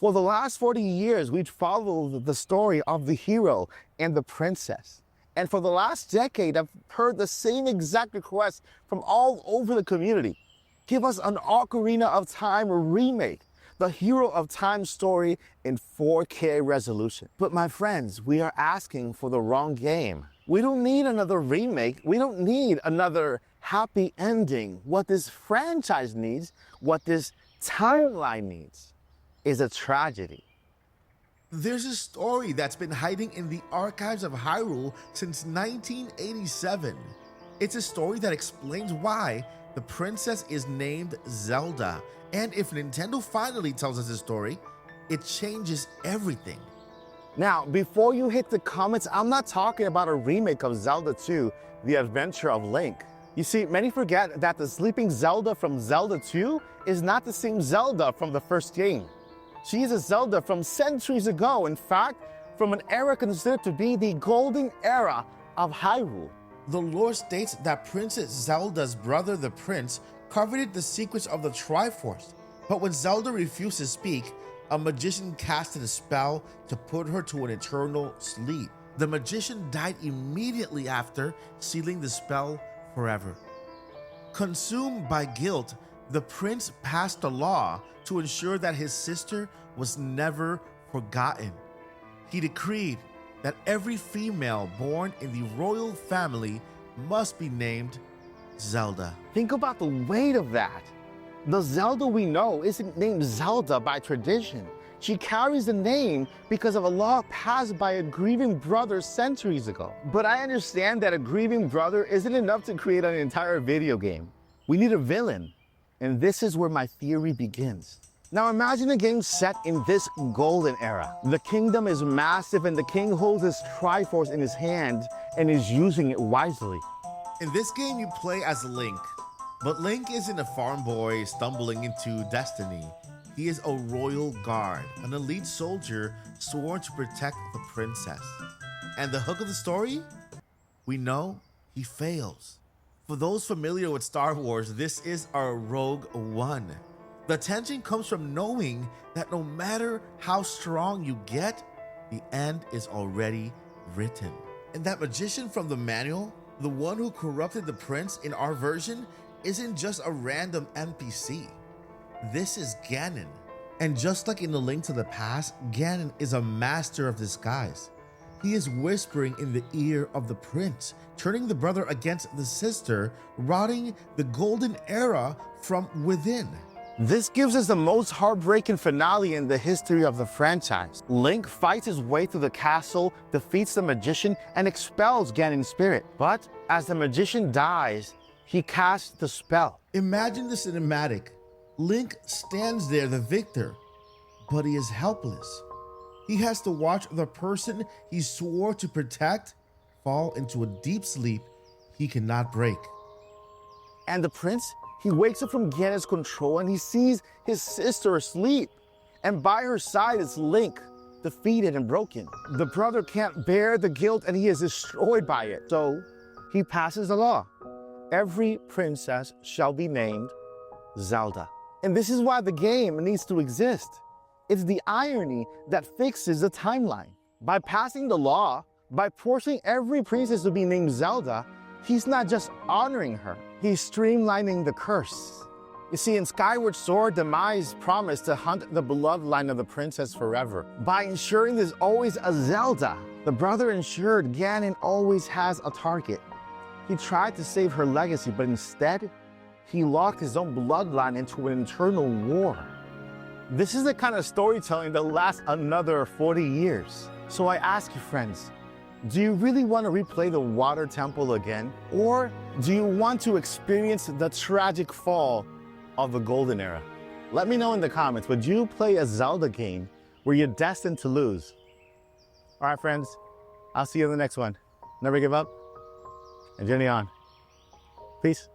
For the last 40 years, we've followed the story of the hero and the princess. And for the last decade, I've heard the same exact request from all over the community. Give us an Ocarina of Time remake, the Hero of Time story in 4K resolution. But my friends, we are asking for the wrong game. We don't need another remake. We don't need another happy ending. What this franchise needs, what this timeline needs, is a tragedy. There's a story that's been hiding in the archives of Hyrule since 1987. It's a story that explains why the princess is named Zelda. And if Nintendo finally tells us the story, it changes everything. Now, before you hit the comments, I'm not talking about a remake of Zelda 2, The Adventure of Link. You see, many forget that the sleeping Zelda from Zelda 2 is not the same Zelda from the first game. She is a Zelda from centuries ago, in fact, from an era considered to be the golden era of Hyrule. The lore states that Princess Zelda's brother, the prince, coveted the secrets of the Triforce. But when Zelda refused to speak, a magician casted a spell to put her to an eternal sleep. The magician died immediately after, sealing the spell forever. Consumed by guilt, the prince passed a law to ensure that his sister was never forgotten. He decreed that every female born in the royal family must be named Zelda. Think about the weight of that. The Zelda we know isn't named Zelda by tradition. She carries the name because of a law passed by a grieving brother centuries ago. But I understand that a grieving brother isn't enough to create an entire video game. We need a villain. And this is where my theory begins. Now imagine a game set in this golden era. The kingdom is massive and the king holds his Triforce in his hand and is using it wisely. In this game, you play as Link. But Link isn't a farm boy stumbling into destiny. He is a royal guard, an elite soldier sworn to protect the princess. And the hook of the story? We know he fails. For those familiar with Star Wars, this is a Rogue One. The tension comes from knowing that no matter how strong you get, the end is already written. And that magician from the manual, the one who corrupted the prince in our version, isn't just a random NPC. This is Ganon. And just like in A Link to the Past, Ganon is a master of disguise. He is whispering in the ear of the prince, turning the brother against the sister, rotting the golden era from within. This gives us the most heartbreaking finale in the history of the franchise. Link fights his way through the castle, defeats the magician, and expels Ganon's spirit. But as the magician dies, he casts the spell. Imagine the cinematic. Link stands there, the victor, but he is helpless. He has to watch the person he swore to protect fall into a deep sleep he cannot break. And the prince, he wakes up from Ganon's control and he sees his sister asleep. And by her side is Link, defeated and broken. The brother can't bear the guilt and he is destroyed by it. So he passes a law. Every princess shall be named Zelda. And this is why the game needs to exist. It's the irony that fixes the timeline. By passing the law, by forcing every princess to be named Zelda, he's not just honoring her, he's streamlining the curse. You see, in Skyward Sword, Demise promised to hunt the bloodline of the princess forever. By ensuring there's always a Zelda, the brother ensured Ganon always has a target. He tried to save her legacy, but instead, he locked his own bloodline into an eternal war. This is the kind of storytelling that lasts another 40 years. So I ask you, friends, do you really want to replay the Water Temple again? Or do you want to experience the tragic fall of the Golden Era? Let me know in the comments, would you play a Zelda game where you're destined to lose? All right, friends, I'll see you in the next one. Never give up and journey on. Peace.